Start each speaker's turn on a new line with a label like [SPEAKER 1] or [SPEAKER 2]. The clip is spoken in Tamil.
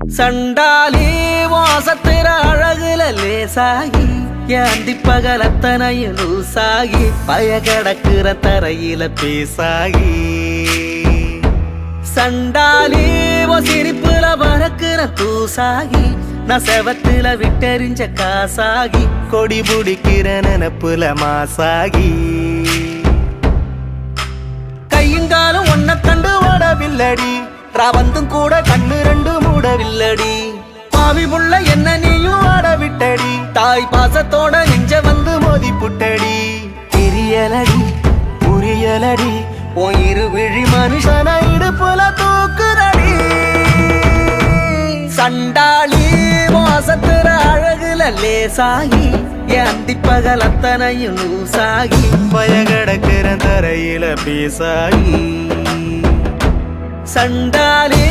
[SPEAKER 1] சண்டாலி வாசத்திர அழகுல லேசாகி ஏந்தி பகலத்தனையும் லூசாகி பய கிடக்குற தரையில பேசாகி சண்டாலி சிரிப்புல பறக்குற தூசாகி நான் செவத்துல விட்டெறிஞ்ச காசாகி கொடி புடிக்கிற நினப்புல மாசாகி கையுங்காலும் ஒன்ன கண்டு ஓடவில்லடி ராவந்தும் கூட கண்ணு ரெண்டு மூடவில்லடி பாவி புள்ள என்ன நீயும் ஆட விட்டடி தாய் பாசத்தோட நெஞ்ச வந்து மோதி புட்டடி தெரியலடி புரியலடி உன் இருவிழி மனுஷன இடுப்புல தூக்குறடி சண்டாளி மோசத்துற அழகுல லேசாகி ஏந்தி பகலத்தனையும் லூசாகி பயகடக்கிற தரையில பேசாகி சண்டாளி